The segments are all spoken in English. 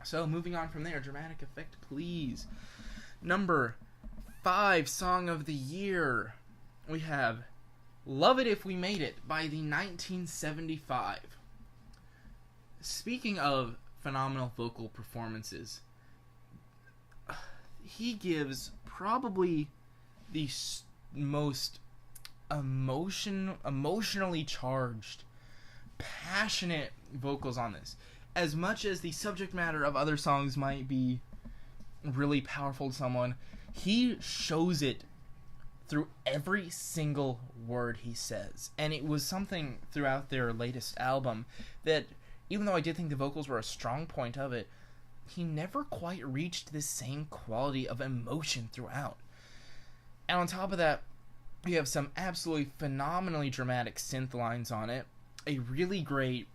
So moving on from there, Dramatic Effect, please. Number 5 song of the year, we have Love It If We Made It by the 1975. Speaking of phenomenal vocal performances, he gives probably the most emotionally charged, passionate vocals on this. As much as the subject matter of other songs might be really powerful to someone, he shows it through every single word he says. And it was something throughout their latest album that, even though I did think the vocals were a strong point of it, he never quite reached this same quality of emotion throughout. And on top of that, you have some absolutely phenomenally dramatic synth lines on it, a really great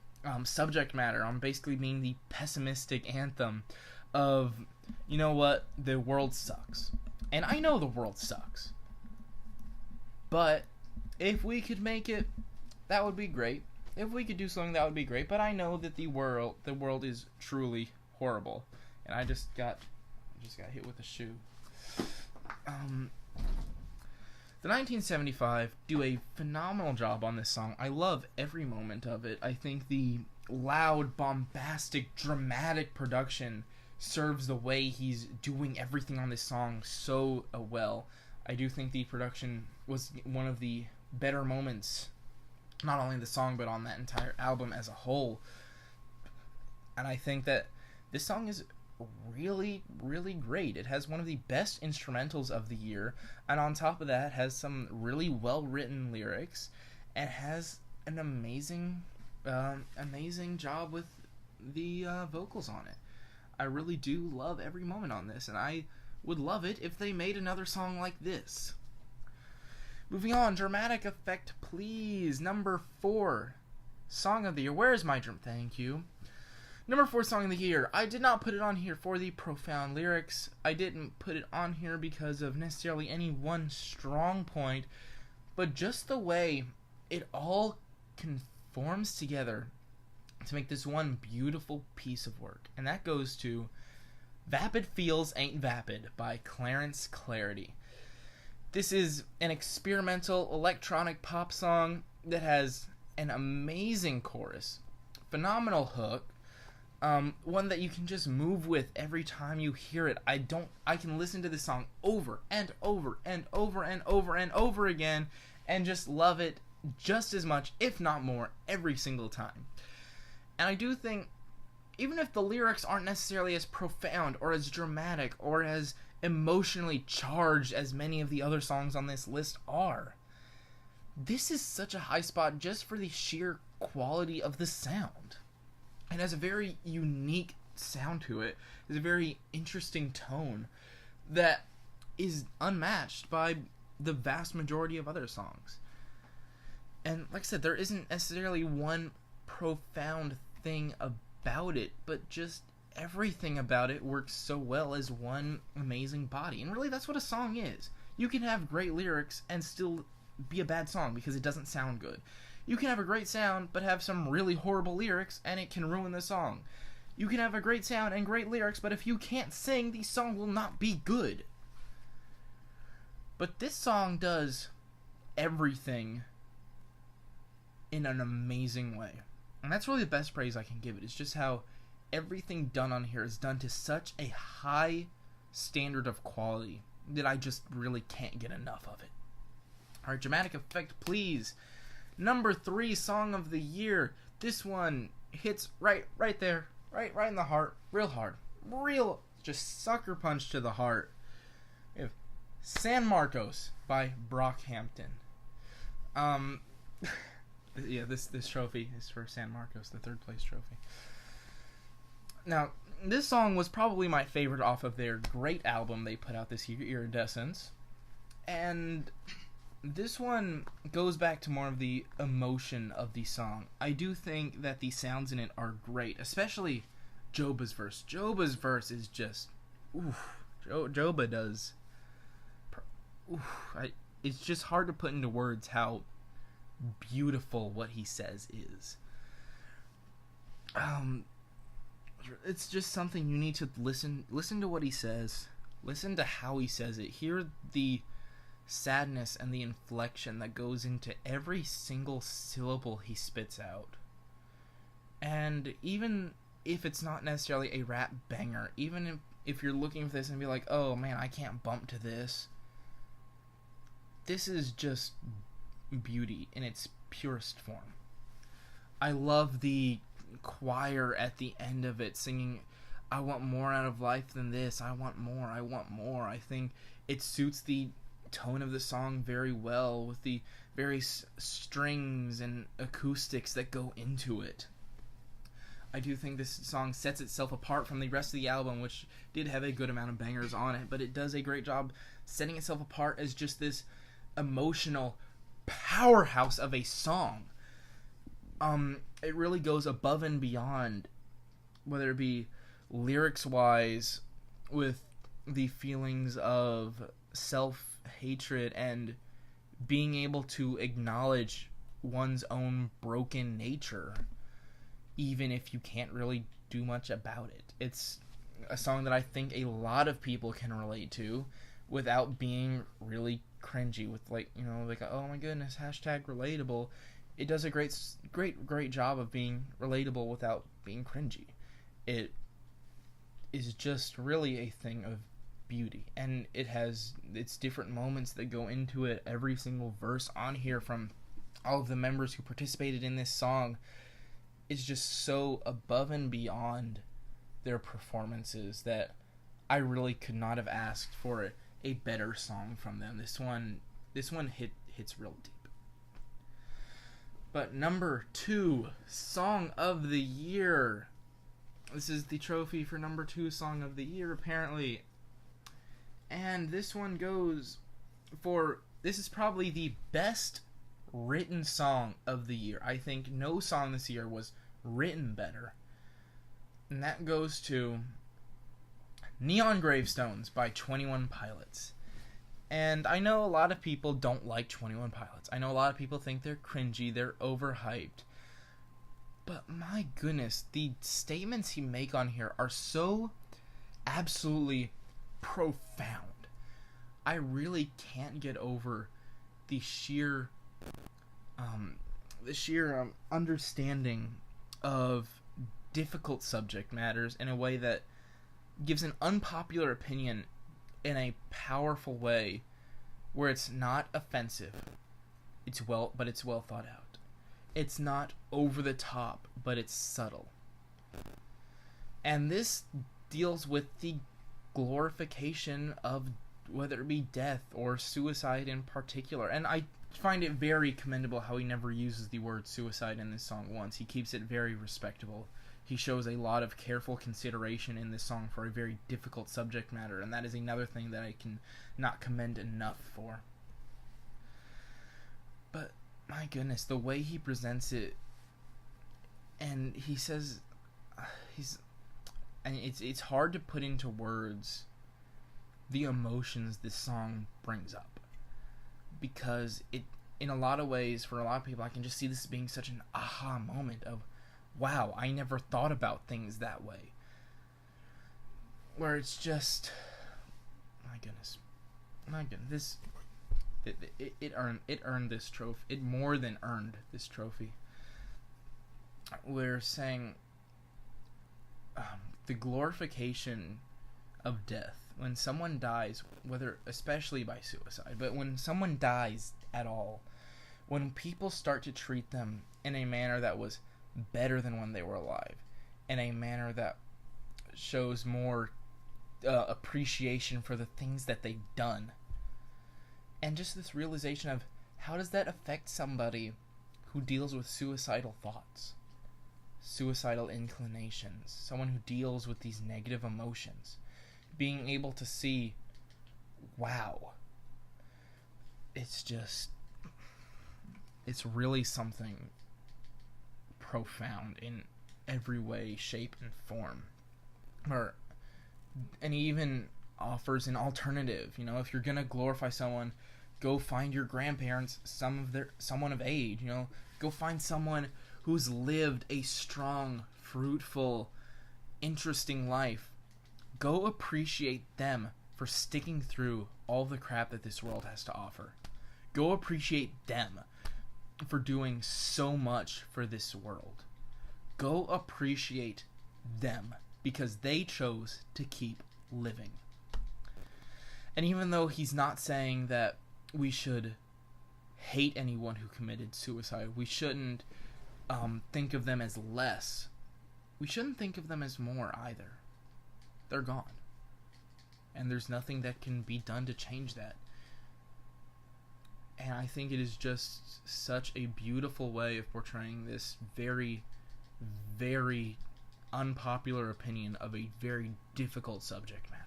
subject matter on basically being the pessimistic anthem of, you know what, the world sucks. And I know the world sucks. But if we could make it, that would be great. If we could do something, that would be great. But I know that the world is truly horrible. And I just got hit with a shoe. The 1975 do a phenomenal job on this song. I love every moment of it. I think the loud, bombastic, dramatic production serves the way he's doing everything on this song so well. I do think the production was one of the better moments, not only in the song, but on that entire album as a whole. And I think that this song is really, really great. It has one of the best instrumentals of the year, and on top of that, has some really well-written lyrics, and has an amazing job with the vocals on it. I really do love every moment on this, and I would love it if they made another song like this. Moving on, Dramatic Effect, please. Number 4 song of the year. Where is my drum? Thank you. Number 4 song of the year. I did not put it on here for the profound lyrics. I didn't put it on here because of necessarily any one strong point, but just the way it all conforms together to make this one beautiful piece of work. And that goes to Vapid Feels Ain't Vapid by Clarence Clarity. This is an experimental electronic pop song that has an amazing chorus, phenomenal hook, one that you can just move with every time you hear it. I can listen to this song over and over and over and over and over again and just love it just as much, if not more, every single time. And I do think, even if the lyrics aren't necessarily as profound or as dramatic or as emotionally charged as many of the other songs on this list are, this is such a high spot just for the sheer quality of the sound. It has a very unique sound to it. It's a very interesting tone that is unmatched by the vast majority of other songs. And like I said, there isn't necessarily one profound thing about it, but just everything about it works so well as one amazing body. And really, that's what a song is. You can have great lyrics and still be a bad song because it doesn't sound good. You can have a great sound, but have some really horrible lyrics, and it can ruin the song. You can have a great sound and great lyrics, but if you can't sing, the song will not be good. But this song does everything in an amazing way. And that's really the best praise I can give it. It's just how everything done on here is done to such a high standard of quality that I just really can't get enough of it. Alright, Dramatic Effect, please. Number 3 song of the year. This one hits right there, right in the heart, real hard, real just sucker punch to the heart. We have San Marcos by Brockhampton. Yeah, this trophy is for San Marcos, the 3rd place trophy. Now, this song was probably my favorite off of their great album they put out this year, Iridescence, and this one goes back to more of the emotion of the song. I do think that the sounds in it are great, especially Joba's verse. Joba's verse is just, Joba does, it's just hard to put into words how it's just something you need to listen to what he says, listen to how he says it, hear the sadness and the inflection that goes into every single syllable he spits out. And even if it's not necessarily a rap banger, even if you're looking for this and be like, oh man, I can't bump to this, this is just beauty in its purest form. I love the choir at the end of it singing, I want more out of life than this, I want more, I want more. I think it suits the tone of the song very well with the various strings and acoustics that go into it. I do think this song sets itself apart from the rest of the album, which did have a good amount of bangers on it, but it does a great job setting itself apart as just this emotional powerhouse of a song. It really goes above and beyond, whether it be lyrics-wise, with the feelings of self-hatred and being able to acknowledge one's own broken nature, even if you can't really do much about it. It's a song that I think a lot of people can relate to without being really cringy with, like, you know, like, oh my goodness, hashtag relatable. It does a great job of being relatable without being cringy. It is just really a thing of beauty, and it has its different moments that go into it. Every single verse on here from all of the members who participated in this song is just so above and beyond their performances that I really could not have asked for a better song from them. This one hits real deep. But number 2, Song of the Year. This is the trophy for number 2 Song of the Year, apparently. And this one goes for, this is probably the best written song of the year. I think no song this year was written better. And that goes to Neon Gravestones by 21 Pilots. And I know a lot of people don't like 21 Pilots. I know a lot of people think they're cringy, they're overhyped. But my goodness, the statements he make on here are so absolutely profound. I really can't get over the sheer understanding of difficult subject matters in a way that gives an unpopular opinion in a powerful way, where it's not offensive. But it's well thought out. It's not over the top, but it's subtle. And this deals with the glorification of whether it be death or suicide in particular. And I find it very commendable how he never uses the word suicide in this song once. He keeps it very respectable. He shows a lot of careful consideration in this song for a very difficult subject matter, and that is another thing that I can not commend enough for. But my goodness, the way he presents it, and he says, and it's hard to put into words the emotions this song brings up, because it, in a lot of ways, for a lot of people, I can just see this being such an aha moment of, wow, I never thought about things that way. Where it's just, my goodness, it earned this trophy. It more than earned this trophy. We're saying the glorification of death. When someone dies, whether especially by suicide, but when someone dies at all, when people start to treat them in a manner that was better than when they were alive, in a manner that shows more appreciation for the things that they've done, and just this realization of how does that affect somebody who deals with suicidal thoughts, suicidal inclinations, someone who deals with these negative emotions, being able to see, wow, it's really something profound in every way, shape, and form. And he even offers an alternative. You know, if you're gonna glorify someone, go find your grandparents, someone of age. You know, go find someone who's lived a strong, fruitful, interesting life, go appreciate them for sticking through all the crap that this world has to offer. Go appreciate them for doing so much for this world. Go appreciate them because they chose to keep living. And even though he's not saying that we should hate anyone who committed suicide, we shouldn't think of them as less. We shouldn't think of them as more either. They're gone. And there's nothing that can be done to change that. And I think it is just such a beautiful way of portraying this very, very unpopular opinion of a very difficult subject matter.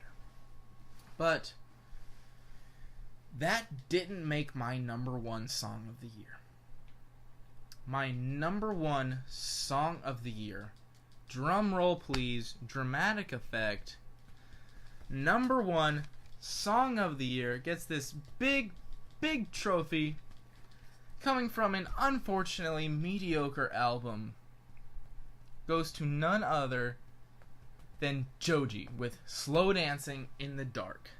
But that didn't make my number one song of the year. My number one song of the year, drum roll please, dramatic effect, number one song of the year gets this big trophy coming from an unfortunately mediocre album, goes to none other than Joji with Slow Dancing in the Dark.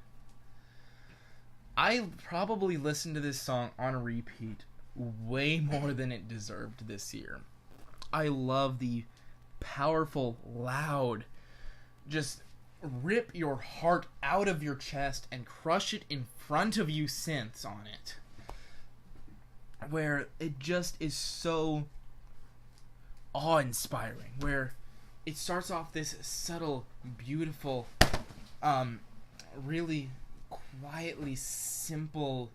I probably listened to this song on repeat way more than it deserved this year. I love the powerful, loud, just rip your heart out of your chest and crush it in front of you synths on it, where it just is so awe-inspiring, where it starts off this subtle, beautiful, really quietly simple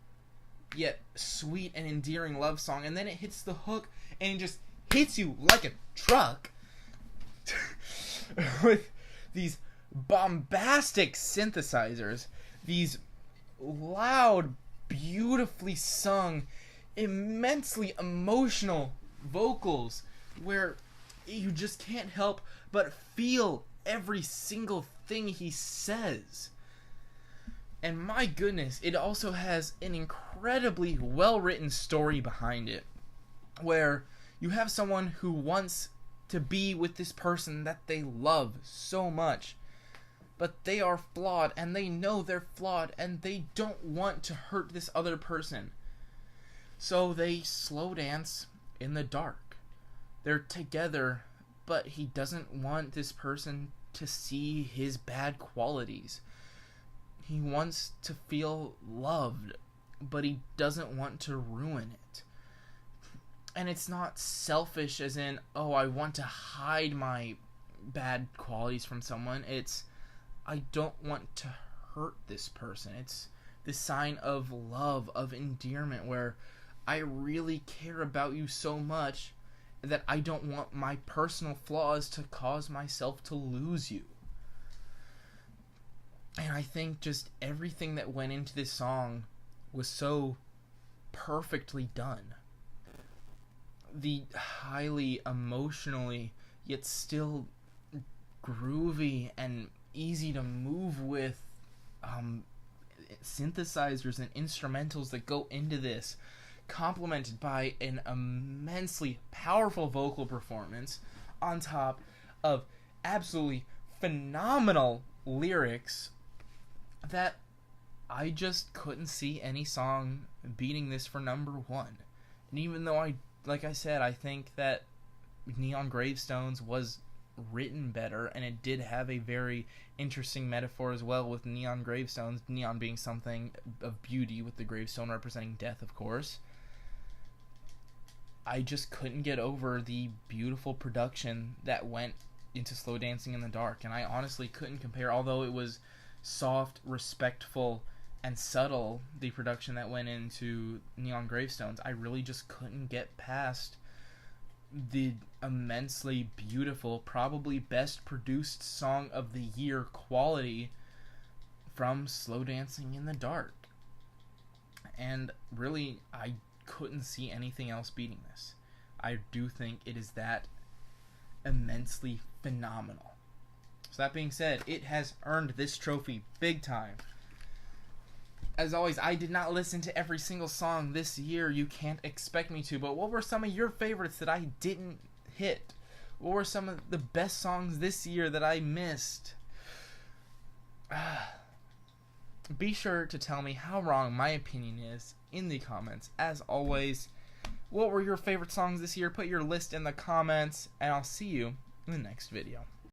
yet sweet and endearing love song, and then it hits the hook and it just hits you like a truck with these bombastic synthesizers, these loud, beautifully sung, immensely emotional vocals where you just can't help but feel every single thing he says. And my goodness, it also has an incredibly well-written story behind it, where you have someone who wants to be with this person that they love so much, but they are flawed, and they know they're flawed, and they don't want to hurt this other person. So they slow dance in the dark. They're together, but he doesn't want this person to see his bad qualities. He wants to feel loved, but he doesn't want to ruin it. And it's not selfish as in, oh, I want to hide my bad qualities from someone. It's, I don't want to hurt this person. It's the sign of love, of endearment, where I really care about you so much that I don't want my personal flaws to cause myself to lose you. And I think just everything that went into this song was so perfectly done. The highly emotionally, yet still groovy and easy to move with synthesizers and instrumentals that go into this, complemented by an immensely powerful vocal performance on top of absolutely phenomenal lyrics, that I just couldn't see any song beating this for number one. And even though like I said, I think that Neon Gravestones was written better, and it did have a very interesting metaphor as well with neon gravestones, neon being something of beauty, with the gravestone representing death, of course. I just couldn't get over the beautiful production that went into Slow Dancing in the Dark, and I honestly couldn't compare, although it was soft, respectful, and subtle, the production that went into Neon Gravestones, I really just couldn't get past the immensely beautiful, probably best produced song of the year quality from Slow Dancing in the Dark. And really, I couldn't see anything else beating this. I do think it is that immensely phenomenal. So that being said, it has earned this trophy big time. As always, I did not listen to every single song this year. You can't expect me to. But what were some of your favorites that I didn't hit? What were some of the best songs this year that I missed? Be sure to tell me how wrong my opinion is in the comments. As always, what were your favorite songs this year? Put your list in the comments, and I'll see you in the next video.